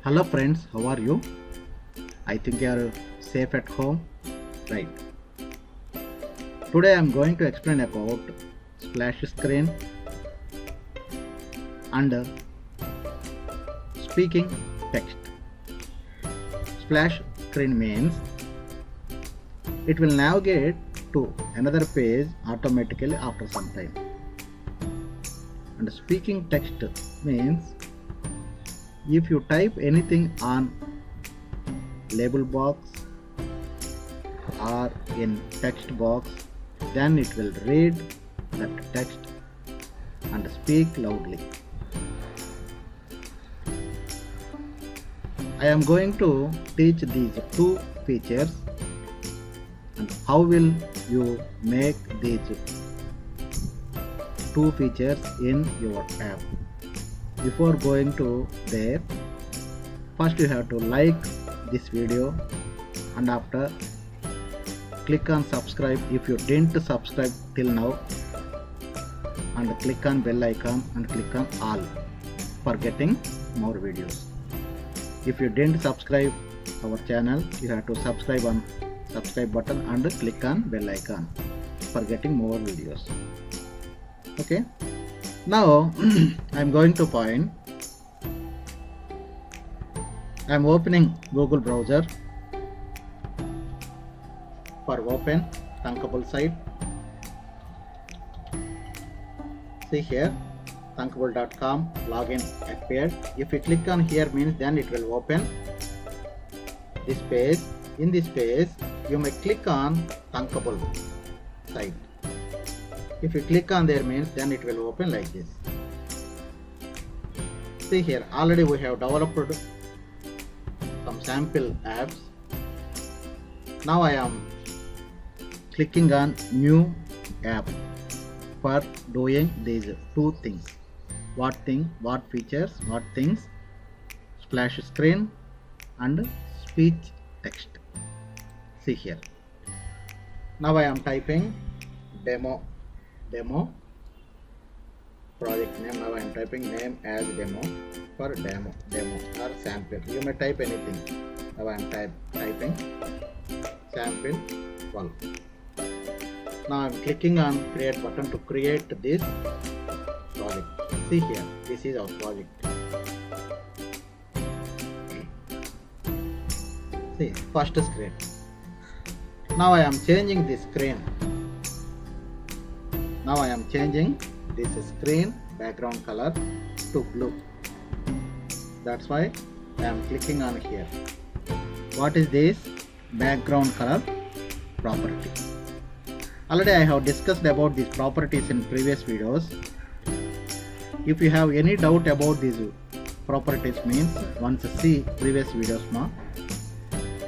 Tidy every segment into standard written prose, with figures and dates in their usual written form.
Hello friends, how are you? I think you are safe at home, right? Today I am going to explain about splash screen and speaking text. Splash screen means it will navigate to another page automatically after some time. And speaking text means if you type anything on label box or in text box, then it will read that text and speak loudly. I am going to teach these two features and how will you make these two features in your app. Before going to there, first you have to like this video and after click on subscribe if you didn't subscribe till now, and click on bell icon and click on all for getting more videos. If you didn't subscribe our channel, you have to subscribe on subscribe button and click on bell icon for getting more videos. Okay, now I am going to point. I am opening Google browser. For open Thunkable site, see here thunkable.com login appeared. If you click on here means then it will open this page. In this page you may click on Thunkable site. If you click on there means then it will open like this. See here, already we have developed some sample apps. Now I am clicking on new app for doing these two things. What features, what things? Splash screen and speech text. See here. Now I am typing demo project name. Now I am typing name as demo for demo or sample. You may type anything. Now I am typing sample 12. Now I am clicking on create button to create this project. See here, this is our project. See, first screen. Now I am changing this screen. Now I am changing this screen background color to blue. That's why I am clicking on here. What is this background color property? Already I have discussed about these properties in previous videos. If you have any doubt about these properties means once see previous videos ma.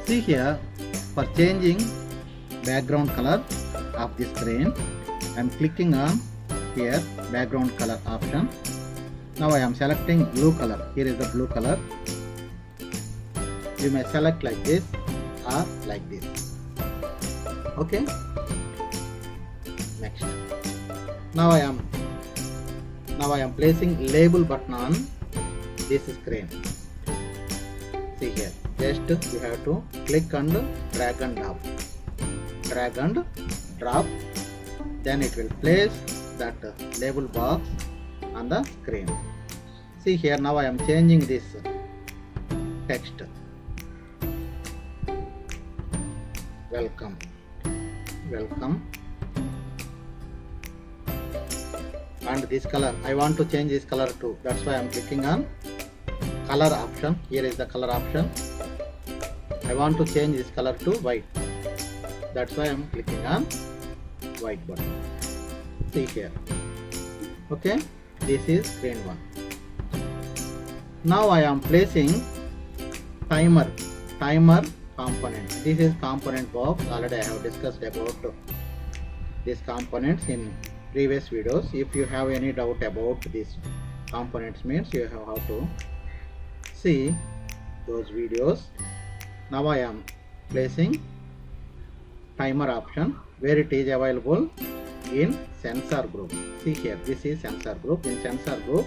See here, for changing background color of the screen, I am clicking on here background color option. Now I am selecting blue color. Here is the blue color. You may select like this or like this. Okay. Next. Now I am placing label button on this screen. See here. Just you have to click and drag and drop. Drag and drop. Then it will place that label box on the screen. See here, now I am changing this text. Welcome. And this color, I want to change this color too. That's why I am clicking on color option. Here is the color option. I want to change this color to white. That's why I am clicking on white button. See here. Okay, this is screen 1. Now I am placing timer component. This is component box. Already I have discussed about these components in previous videos. If you have any doubt about these components means you have to see those videos. Now I am placing timer option where it is available in sensor group. See here, this is sensor group. In sensor group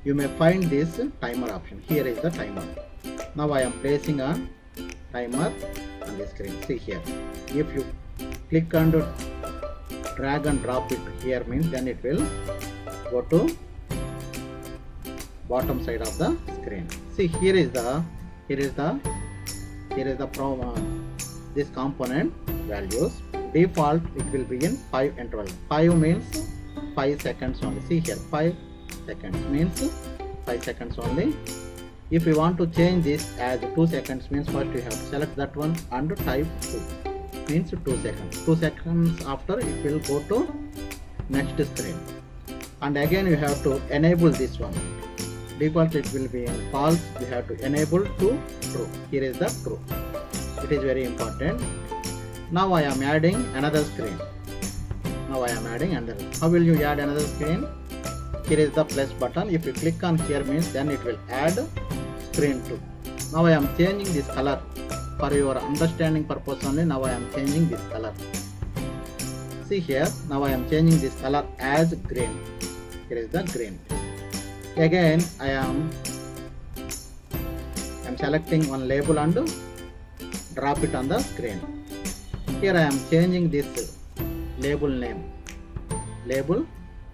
you may find this timer option. Here is the timer. Now I am placing a timer on the screen. See here, if you click and drag and drop it here means then it will go to bottom side of the screen. See here is the this component values. Default it will be in 5 interval. 5 means 5 seconds only. See here, 5 seconds means 5 seconds only. If you want to change this as 2 seconds means first you have to select that one and type 2 means 2 seconds. 2 seconds after it will go to next screen, and again you have to enable this one. Default it will be in false, you have to enable to true. Here is the true. It is very important. Now I am adding another screen. How will you add another screen? Here is the plus button. If you click on here means then it will add screen 2. Now I am changing this color for your understanding purpose only. Now I am changing this color. See here, now I am changing this color as green. Here is the green. Again I am selecting one label and drop it on the screen. Here I am changing this label name. Label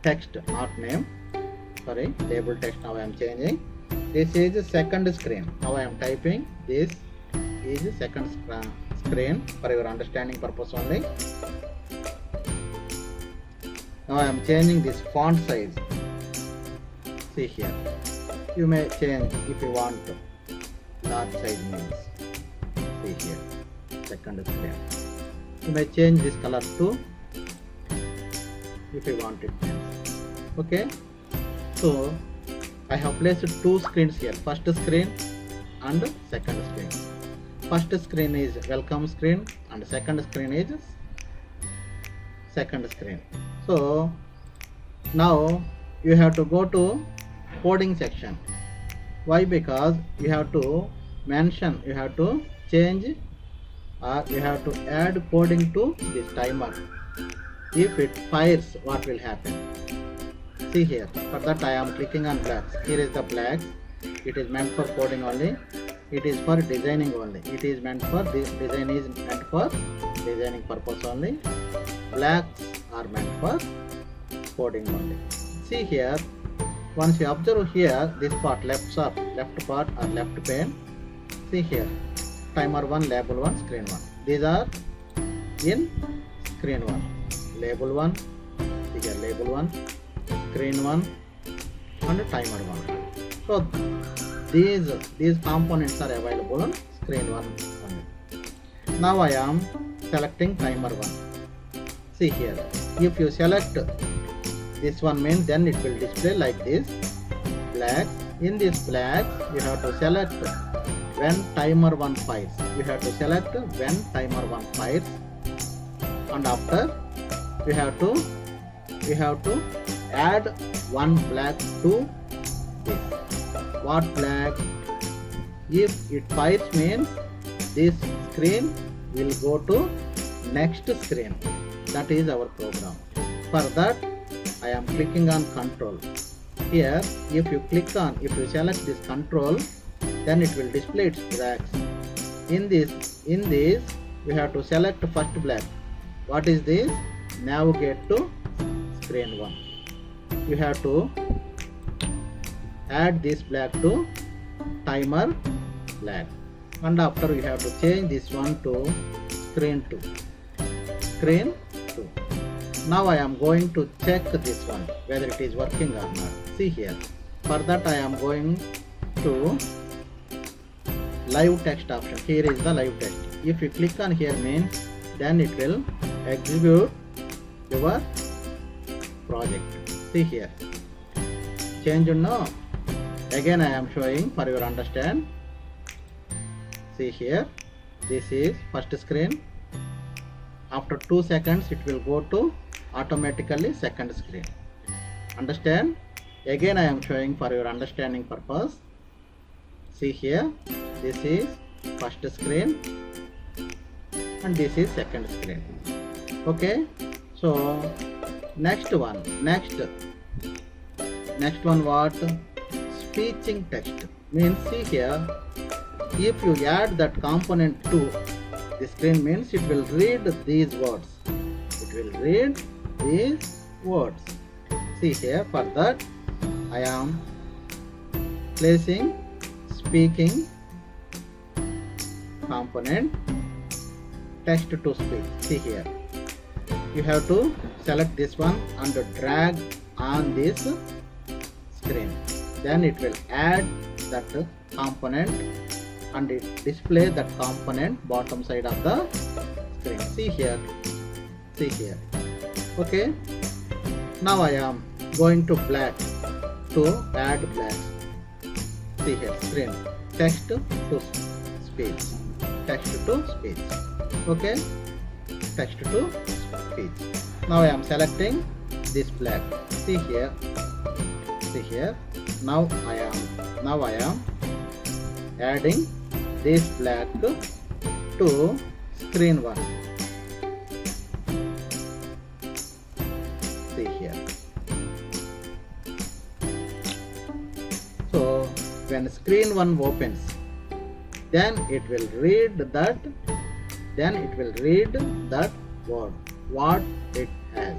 text, not name. Sorry, label text. Now I am changing. This is second screen. Now I am typing this is second screen for your understanding purpose only. Now I am changing this font size. See here, you may change if you want large size means. See here, second screen. You may change this color too if you want it. Okay, so I have placed 2 screens here, first screen and second screen. First screen is welcome screen and second screen is second screen. So now you have to go to coding section. Why? Because you have to mention, you have to change or you have to add coding to this timer. If it fires, what will happen? See here, for that I am clicking on blacks. Here is the blacks. It is meant for coding only. It is for designing only. It is meant for this design is meant for designing purpose only. Blacks are meant for coding only. See here, once you observe here, this part left part or left pane. See here, timer 1, label 1, screen 1. These are in screen 1. Label 1, see here, label 1, screen 1 and timer 1. So these components are available on screen 1 only. Now I am selecting timer 1. See here, if you select this one means then it will display like this, black. In this black you have to select when timer 1 fires. You have to select when timer 1 fires, and after we have to add one black to this. What black? If it fires means this screen will go to next screen. That is our program. For that I am clicking on control. Here if you select this control, then it will display its blacks. In this we have to select first black. What is this? Navigate to screen 1. You have to add this black to timer black, and after you have to change this one to screen 2. Screen 2. Now I am going to check this one whether it is working or not. See here, for that I am going to live text option. Here is the live text. If you click on here means then it will execute your project. See here, change now. Again I am showing for your understand. See here, this is first screen. After 2 seconds it will go to automatically second screen. Understand? Again I am showing for your understanding purpose. See here, this is first screen and this is second screen. Okay, so next one what? Speeching text means, see here, if you add that component to the screen, means it will read these words. It will read these words. See here, for that I am placing speaking component text to speech. See here, you have to select this one and drag on this screen. Then it will add that component and it display that component bottom side of the screen. See here, see here. Okay, now I am going to black to add black. See here, screen text to speech, text to speech. Okay, text to speech. Now I am selecting this black. See here, see here. Now I am adding this black to screen 1. See here. So when screen 1 opens, then it will read that word, what it has.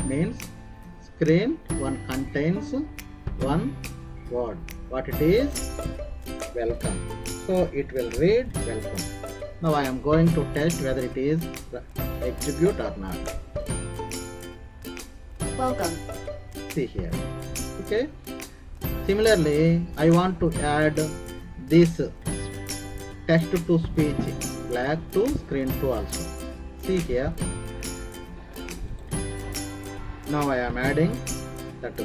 Means screen 1 contains one word. What it is? Welcome. So it will read welcome. Now I am going to test whether it is execute or not. Welcome. See here. Okay. Similarly, I want to add this text to speech black to screen 2 also. See here. Now I am adding that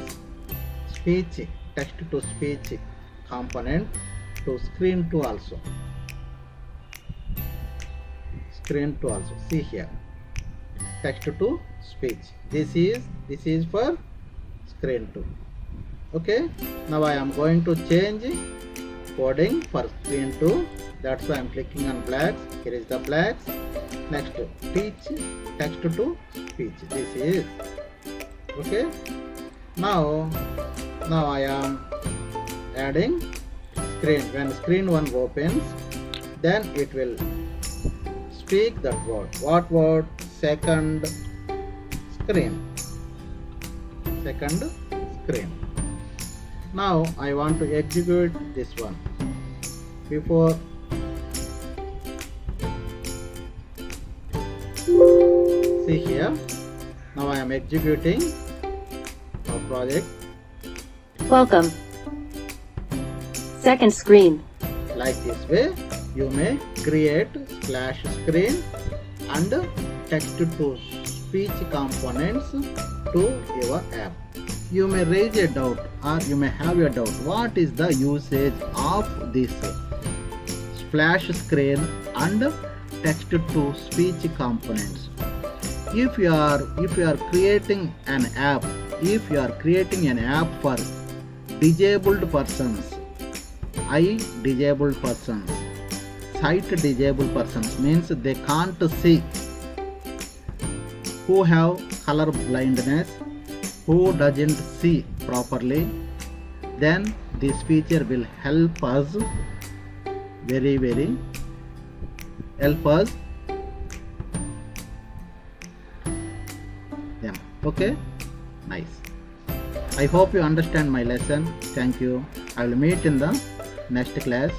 speech, text to speech component to screen 2 also. Screen 2 also. See here, text to speech. This is for screen 2. Okay. Now I am going to change coding for screen 2. That's why I am clicking on blacks. Here is the blacks. Next, teach text to speech. This is okay. Now I am adding screen. When screen 1 opens, then it will speak that word. What word? Second screen. Second screen. Now I want to execute this one. Before see here. Now I am executing our project. Welcome. Second screen. Like this way, you may create splash screen and text to speech components to your app. You may raise a doubt or you may have a doubt. What is the usage of this splash screen and text to speech components? If you are creating an app, for disabled persons, eye disabled persons, sight disabled persons, means they can't see, who have color blindness, who doesn't see properly, then this feature will help us very help us them. Okay, nice. I hope you understand my lesson. Thank you. I will meet in the next class.